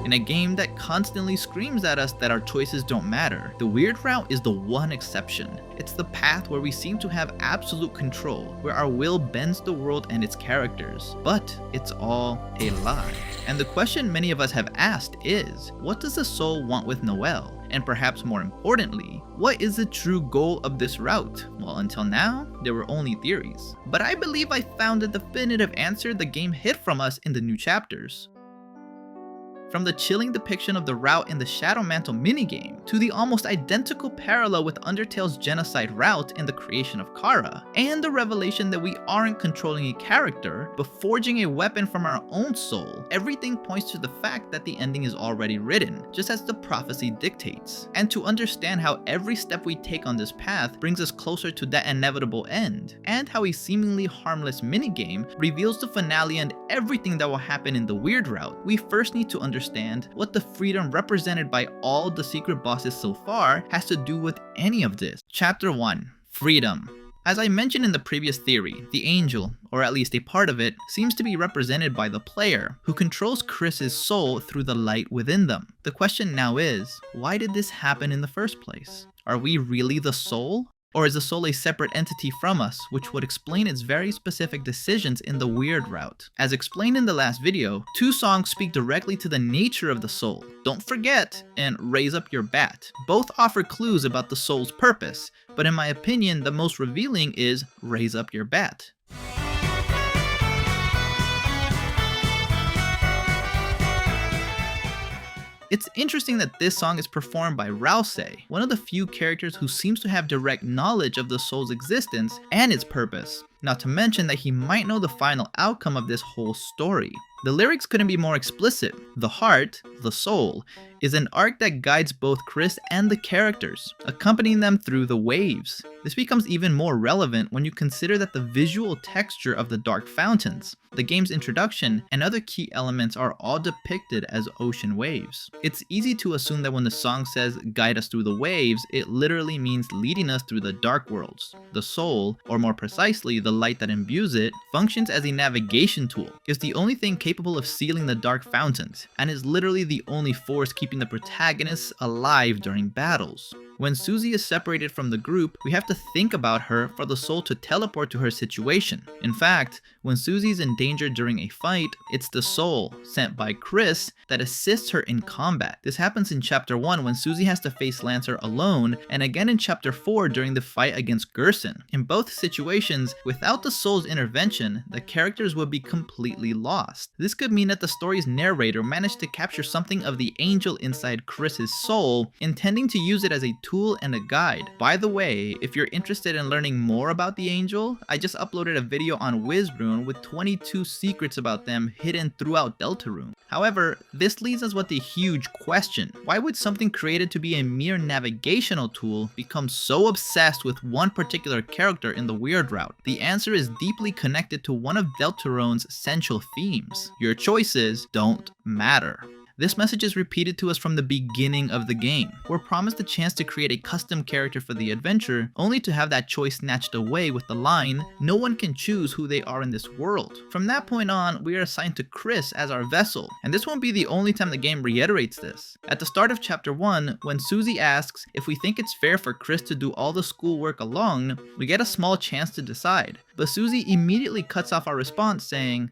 In a game that constantly screams at us that our choices don't matter, the weird route is the one exception. It's the path where we seem to have absolute control, where our will bends the world and its characters. But it's all a lie. And the question many of us have asked is, what does the soul want with Noelle? And perhaps more importantly, what is the true goal of this route? Well, until now, there were only theories. But I believe I found a definitive answer the game hid from us in the new chapters. From the chilling depiction of the route in the Shadow Mantle minigame, to the almost identical parallel with Undertale's genocide route in the creation of Kara, and the revelation that we aren't controlling a character, but forging a weapon from our own soul, everything points to the fact that the ending is already written, just as the prophecy dictates. And to understand how every step we take on this path brings us closer to that inevitable end, and how a seemingly harmless minigame reveals the finale and everything that will happen in the weird route, we first need to understand what the freedom represented by all the secret bosses so far has to do with any of this. Chapter 1. Freedom. As I mentioned in the previous theory, the angel, or at least a part of it, seems to be represented by the player, who controls Chris's soul through the light within them. The question now is, why did this happen in the first place? Are we really the soul? Or is the soul a separate entity from us, which would explain its very specific decisions in the weird route? As explained in the last video, two songs speak directly to the nature of the soul, Don't Forget and Raise Up Your Bat. Both offer clues about the soul's purpose, but in my opinion, the most revealing is Raise Up Your Bat. It's interesting that this song is performed by Rouse, one of the few characters who seems to have direct knowledge of the soul's existence and its purpose, not to mention that he might know the final outcome of this whole story. The lyrics couldn't be more explicit. The heart, the soul, is an arc that guides both Chris and the characters, accompanying them through the waves. This becomes even more relevant when you consider that the visual texture of the dark fountains, the game's introduction, and other key elements are all depicted as ocean waves. It's easy to assume that when the song says guide us through the waves, it literally means leading us through the dark worlds. The soul, or more precisely the light that imbues it, functions as a navigation tool. It's the only thing capable of sealing the dark fountains, and is literally the only force keeping the protagonists alive during battles. When Susie is separated from the group, we have to think about her for the soul to teleport to her situation. In fact, when Susie's in danger during a fight, it's the soul, sent by Chris, that assists her in combat. This happens in Chapter 1 when Susie has to face Lancer alone, and again in Chapter 4 during the fight against Gerson. In both situations, without the soul's intervention, the characters would be completely lost. This could mean that the story's narrator managed to capture something of the angel inside Chris's soul, intending to use it as a tool and a guide. By the way, if you're interested in learning more about the angel, I just uploaded a video on Wizrune with 22 secrets about them hidden throughout Deltarune. However, this leaves us with a huge question. Why would something created to be a mere navigational tool become so obsessed with one particular character in the weird route? The answer is deeply connected to one of Deltarune's central themes. Your choices don't matter. This message is repeated to us from the beginning of the game. We're promised the chance to create a custom character for the adventure, only to have that choice snatched away with the line, "No one can choose who they are in this world." From that point on, we are assigned to Chris as our vessel, and this won't be the only time the game reiterates this. At the start of Chapter 1, when Susie asks if we think it's fair for Chris to do all the schoolwork alone, we get a small chance to decide. But Susie immediately cuts off our response saying,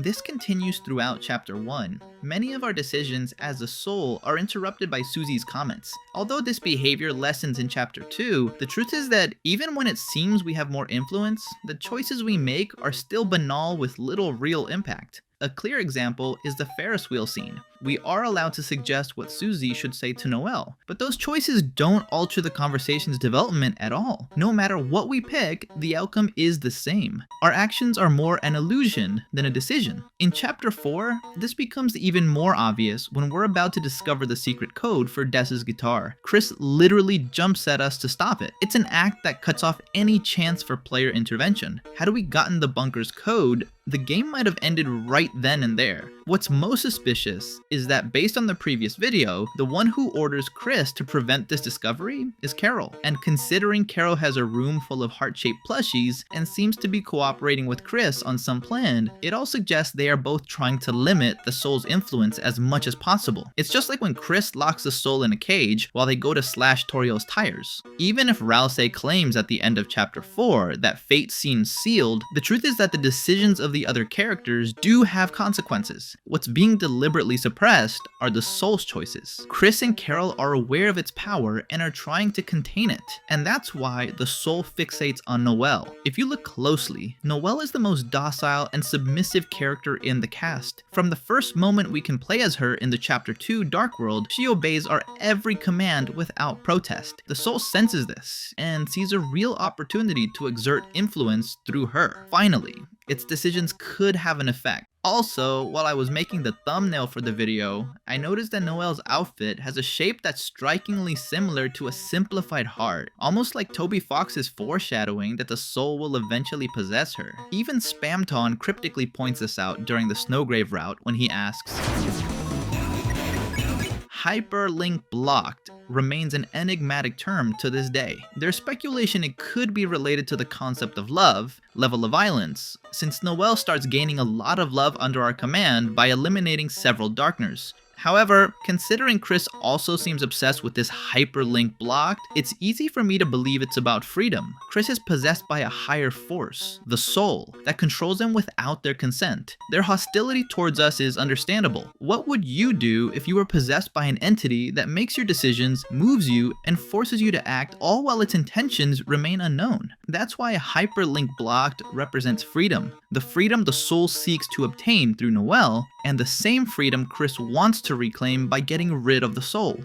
This continues throughout Chapter 1. Many of our decisions as a soul are interrupted by Susie's comments. Although this behavior lessens in Chapter 2, the truth is that even when it seems we have more influence, the choices we make are still banal with little real impact. A clear example is the Ferris wheel scene. we are allowed to suggest what Susie should say to Noelle, but those choices don't alter the conversation's development at all. No matter what we pick, the outcome is the same. Our actions are more an illusion than a decision. In Chapter 4, this becomes even more obvious when we're about to discover the secret code for Des's guitar. Chris literally jumps at us to stop it. It's an act that cuts off any chance for player intervention. Had we gotten the bunker's code, the game might have ended right then and there. What's most suspicious is that based on the previous video, the one who orders Chris to prevent this discovery is Carol. And considering Carol has a room full of heart-shaped plushies and seems to be cooperating with Chris on some plan, it all suggests they are both trying to limit the soul's influence as much as possible. It's just like when Chris locks the soul in a cage while they go to slash Toriel's tires. Even if Rousey claims at the end of Chapter 4 that fate seems sealed, the truth is that the decisions of the other characters do have consequences. What's being deliberately suppressed are the soul's choices. Chris and Carol are aware of its power and are trying to contain it, and that's why the soul fixates on Noelle. If you look closely, Noelle is the most docile and submissive character in the cast. From the first moment we can play as her in the Chapter 2 Dark World, she obeys our every command without protest. The soul senses this and sees a real opportunity to exert influence through her. Finally, its decisions could have an effect. Also, while I was making the thumbnail for the video, I noticed that Noelle's outfit has a shape that's strikingly similar to a simplified heart, almost like Toby Fox's foreshadowing that the soul will eventually possess her. Even Spamton cryptically points this out during the Snowgrave route when he asks, "Hyperlink blocked" remains an enigmatic term to this day. There's speculation it could be related to the concept of love, level of violence, since Noelle starts gaining a lot of love under our command by eliminating several darkners. However, considering Chris also seems obsessed with this hyperlink blocked, it's easy for me to believe it's about freedom. Chris is possessed by a higher force, the soul, that controls them without their consent. Their hostility towards us is understandable. What would you do if you were possessed by an entity that makes your decisions, moves you, and forces you to act all while its intentions remain unknown? That's why a hyperlink blocked represents freedom. The freedom the soul seeks to obtain through Noelle, and the same freedom Chris wants to reclaim by getting rid of the soul.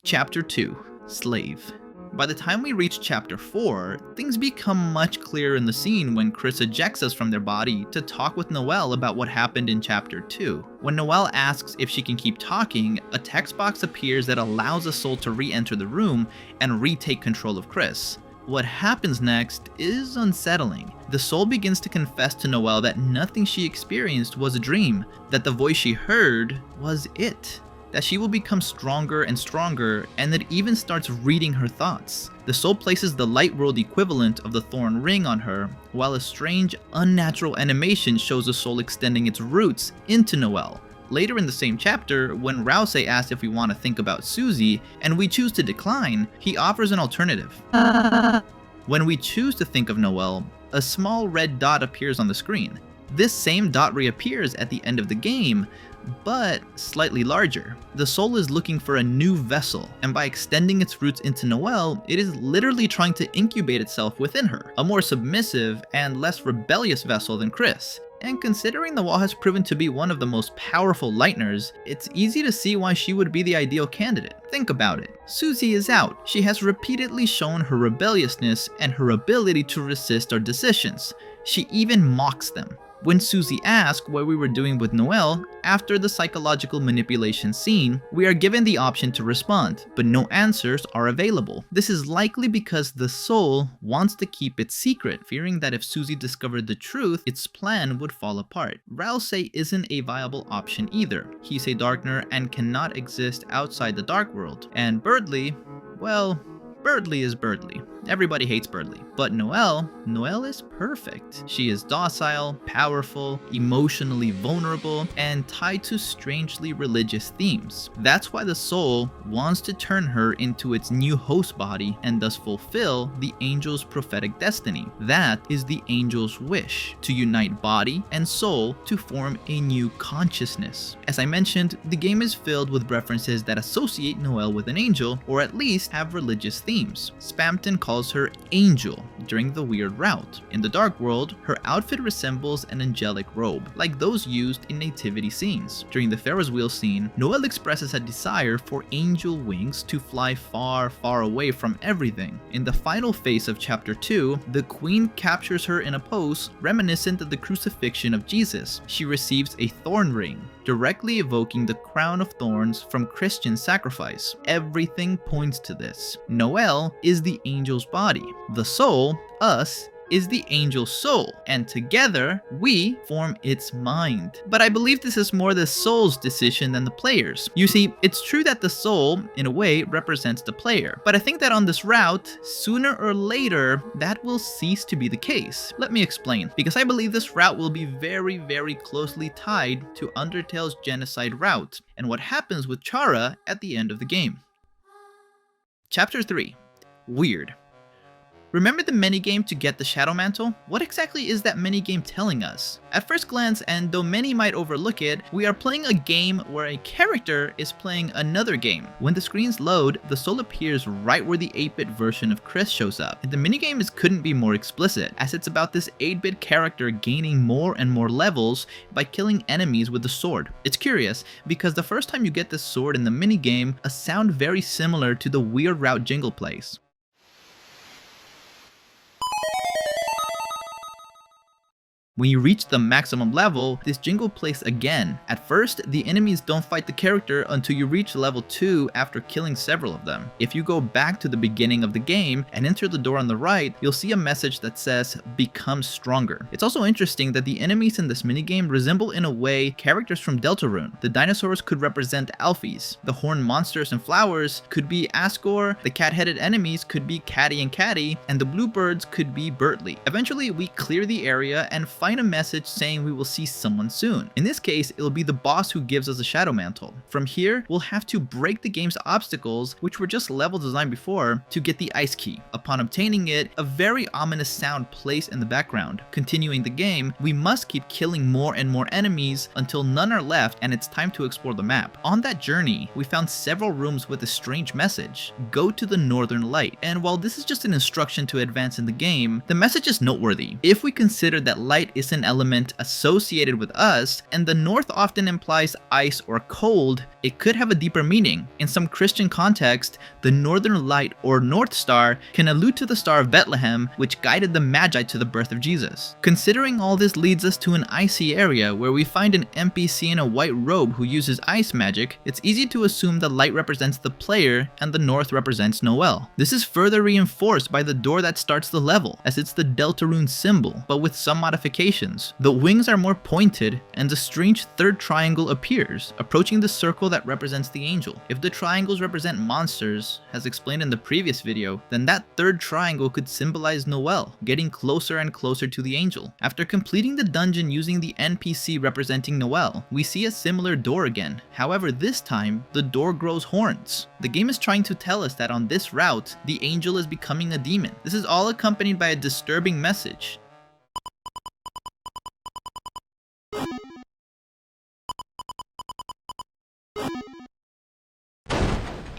Chapter 2, Slave. By the time we reach Chapter 4, things become much clearer in the scene when Chris ejects us from their body to talk with Noelle about what happened in Chapter 2. When Noelle asks if she can keep talking, a text box appears that allows the soul to re-enter the room and retake control of Chris. What happens next is unsettling. The soul begins to confess to Noelle that nothing she experienced was a dream, that the voice she heard was it, that she will become stronger and stronger, and that it even starts reading her thoughts. The soul places the light world equivalent of the thorn ring on her, while a strange, unnatural animation shows the soul extending its roots into Noelle. Later in the same chapter, when Rousey asks if we want to think about Susie, and we choose to decline, he offers an alternative. When we choose to think of Noelle, a small red dot appears on the screen. This same dot reappears at the end of the game, but slightly larger. The soul is looking for a new vessel, and by extending its roots into Noelle, it is literally trying to incubate itself within her, a more submissive and less rebellious vessel than Chris. And considering Noelle has proven to be one of the most powerful Lightners, it's easy to see why she would be the ideal candidate. Think about it. Susie is out. She has repeatedly shown her rebelliousness and her ability to resist our decisions. She even mocks them. When Susie asks what we were doing with Noelle after the psychological manipulation scene, we are given the option to respond, but no answers are available. This is likely because the soul wants to keep it secret, fearing that if Susie discovered the truth, its plan would fall apart. Rousey isn't a viable option either. He's a Darkner and cannot exist outside the Dark World. And Birdly, well, Birdly is Birdly. Everybody hates Birdly. But Noelle is perfect. She is docile, powerful, emotionally vulnerable, and tied to strangely religious themes. That's why the soul wants to turn her into its new host body and thus fulfill the angel's prophetic destiny. That is the angel's wish, to unite body and soul to form a new consciousness. As I mentioned, the game is filled with references that associate Noelle with an angel, or at least have religious themes. Spamton calls calls her Angel during the weird route. In the Dark World, her outfit resembles an angelic robe, like those used in nativity scenes. During the Ferris wheel scene, Noelle expresses a desire for angel wings to fly far, far away from everything. In the final phase of Chapter 2, the Queen captures her in a pose reminiscent of the crucifixion of Jesus. She receives a thorn ring, directly evoking the crown of thorns from Christian sacrifice. Everything points to this. Noelle is the angel's body. The soul, us, is the angel's soul, and together we form its mind. But I believe this is more the soul's decision than the player's. You see, it's true that the soul, in a way, represents the player, but I think that on this route, sooner or later, that will cease to be the case. Let me explain, because I believe this route will be very, very closely tied to Undertale's genocide route, and what happens with Chara at the end of the game. Chapter 3. Weird. Remember the minigame to get the Shadow Mantle? What exactly is that minigame telling us? At first glance, and though many might overlook it, we are playing a game where a character is playing another game. When the screens load, the soul appears right where the 8-bit version of Chris shows up. And the minigame couldn't be more explicit, as it's about this 8-bit character gaining more and more levels by killing enemies with the sword. It's curious, because the first time you get this sword in the minigame, a sound very similar to the weird route Jingle plays. When you reach the maximum level, this jingle plays again. At first, the enemies don't fight the character until you reach level 2 after killing several of them. If you go back to the beginning of the game and enter the door on the right, you'll see a message that says, "Become stronger." It's also interesting that the enemies in this minigame resemble in a way characters from Deltarune. The dinosaurs could represent Alphys, the horned monsters and flowers could be Asgore, the cat-headed enemies could be Catty and Catty, and the bluebirds could be Bertley. Eventually, we clear the area and find a message saying we will see someone soon. In this case, it'll be the boss who gives us a Shadow Mantle. From here, we'll have to break the game's obstacles, which were just level design before, to get the ice key. Upon obtaining it, a very ominous sound plays in the background. Continuing the game, we must keep killing more and more enemies until none are left and it's time to explore the map. On that journey, we found several rooms with a strange message: go to the Northern Light. And while this is just an instruction to advance in the game, the message is noteworthy. If we consider that light is an element associated with us, and the north often implies ice or cold, it could have a deeper meaning. In some Christian context, the Northern Light or North Star can allude to the Star of Bethlehem, which guided the Magi to the birth of Jesus. Considering all this leads us to an icy area where we find an NPC in a white robe who uses ice magic, it's easy to assume the light represents the player and the north represents Noelle. This is further reinforced by the door that starts the level, as it's the Deltarune symbol, but with some modifications. The wings are more pointed, and the strange third triangle appears, approaching the circle that represents the angel. If the triangles represent monsters, as explained in the previous video, then that third triangle could symbolize Noelle, getting closer and closer to the angel. After completing the dungeon using the NPC representing Noelle, we see a similar door again. However, this time, the door grows horns. The game is trying to tell us that on this route, the angel is becoming a demon. This is all accompanied by a disturbing message.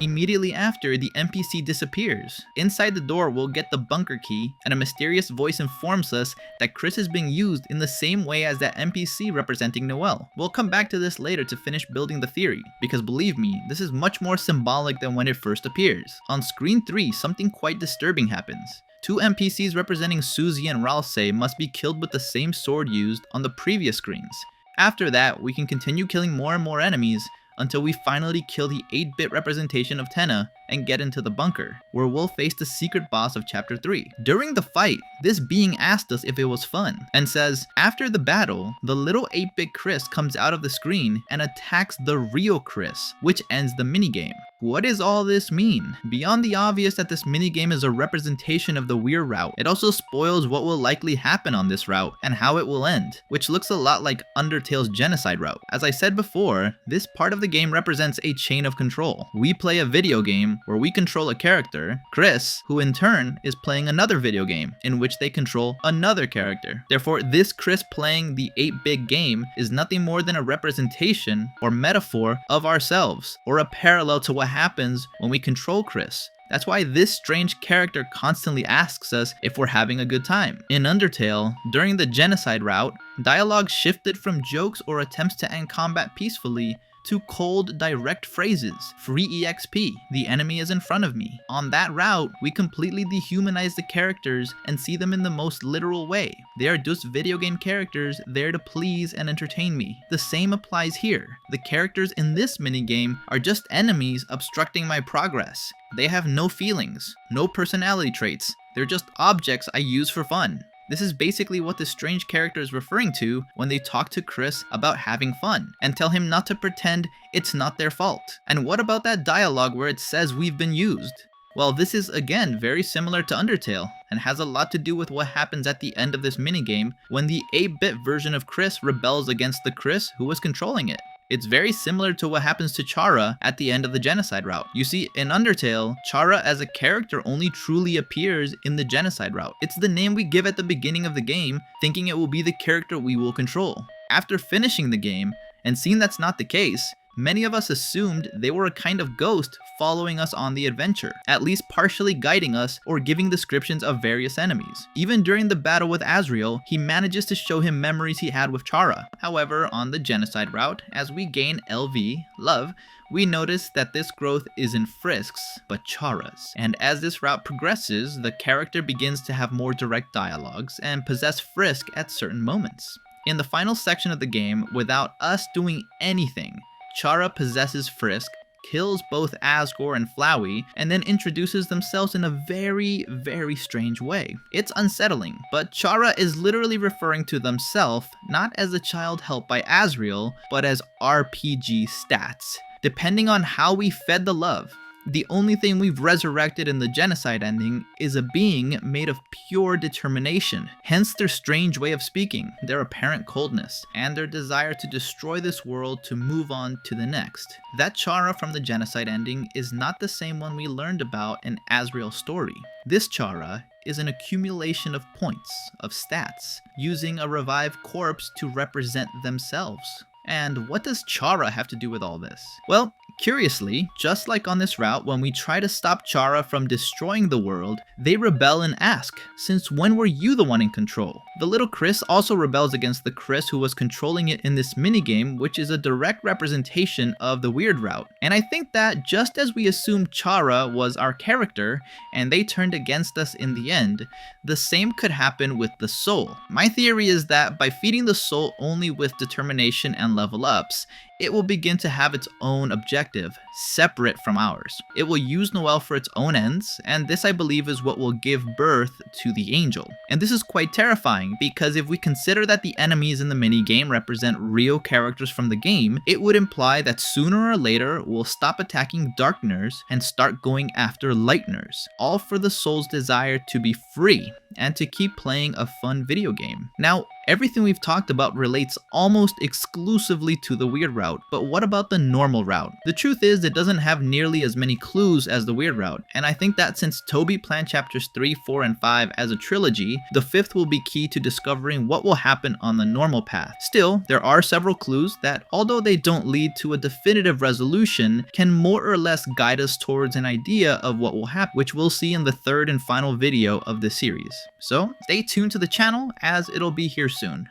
Immediately after, the NPC disappears. Inside the door, we'll get the bunker key, and a mysterious voice informs us that Chris is being used in the same way as that NPC representing Noelle. We'll come back to this later to finish building the theory, because believe me, this is much more symbolic than when it first appears. On screen 3, something quite disturbing happens. Two NPCs representing Susie and Ralsei must be killed with the same sword used on the previous screens. After that, we can continue killing more and more enemies, until we finally kill the 8-bit representation of Tenna and get into the bunker, where we'll face the secret boss of Chapter 3. During the fight, this being asked us if it was fun, and says, after the battle, the little 8-bit Chris comes out of the screen and attacks the real Chris, which ends the minigame. What does all this mean? Beyond the obvious that this minigame is a representation of the weird route, it also spoils what will likely happen on this route and how it will end, which looks a lot like Undertale's genocide route. As I said before, this part of the game represents a chain of control. We play a video game where we control a character, Chris, who in turn is playing another video game in which they control another character. Therefore, this Chris playing the 8-bit game is nothing more than a representation or metaphor of ourselves, or a parallel to what happens when we control Chris. That's why this strange character constantly asks us if we're having a good time. In Undertale, during the genocide route, dialogue shifted from jokes or attempts to end combat peacefully to cold, direct phrases. Free EXP, the enemy is in front of me. On that route, we completely dehumanize the characters and see them in the most literal way. They are just video game characters there to please and entertain me. The same applies here. The characters in this minigame are just enemies obstructing my progress. They have no feelings, no personality traits. They're just objects I use for fun. This is basically what this strange character is referring to when they talk to Chris about having fun and tell him not to pretend it's not their fault. And what about that dialogue where it says we've been used? Well, this is again very similar to Undertale and has a lot to do with what happens at the end of this minigame when the 8-bit version of Chris rebels against the Chris who was controlling it. It's very similar to what happens to Chara at the end of the genocide route. You see, in Undertale, Chara as a character only truly appears in the genocide route. It's the name we give at the beginning of the game, thinking it will be the character we will control. After finishing the game, and seeing that's not the case, many of us assumed they were a kind of ghost following us on the adventure, at least partially guiding us or giving descriptions of various enemies. Even during the battle with Asriel, he manages to show him memories he had with Chara. However, on the genocide route, as we gain LV, love, we notice that this growth isn't Frisk's, but Chara's. And as this route progresses, the character begins to have more direct dialogues and possess Frisk at certain moments. In the final section of the game, without us doing anything, Chara possesses Frisk, kills both Asgore and Flowey, and then introduces themselves in a very, very strange way. It's unsettling, but Chara is literally referring to themselves not as a child helped by Asriel, but as RPG stats. Depending on how we fed the love, the only thing we've resurrected in the genocide ending is a being made of pure determination, hence their strange way of speaking, their apparent coldness, and their desire to destroy this world to move on to the next. That Chara from the genocide ending is not the same one we learned about in Asriel's story. This Chara is an accumulation of points, of stats, using a revived corpse to represent themselves. And what does Chara have to do with all this? Well, curiously, just like on this route, when we try to stop Chara from destroying the world, they rebel and ask, since when were you the one in control? The little Chris also rebels against the Chris who was controlling it in this minigame, which is a direct representation of the weird route. And I think that just as we assumed Chara was our character, and they turned against us in the end, the same could happen with the soul. My theory is that by feeding the soul only with determination and level ups, it will begin to have its own objective, separate from ours. It will use Noelle for its own ends, and this I believe is what will give birth to the angel. And this is quite terrifying, because if we consider that the enemies in the minigame represent real characters from the game, it would imply that sooner or later we'll stop attacking Darkners and start going after Lightners, all for the soul's desire to be free and to keep playing a fun video game. Now, everything we've talked about relates almost exclusively to the weird route, but what about the normal route? The truth is it doesn't have nearly as many clues as the weird route, and I think that since Toby planned chapters 3, 4, and 5 as a trilogy, the 5th will be key to discovering what will happen on the normal path. Still, there are several clues that, although they don't lead to a definitive resolution, can more or less guide us towards an idea of what will happen, which we'll see in the 3rd and final video of the series. So, stay tuned to the channel as it'll be here soon.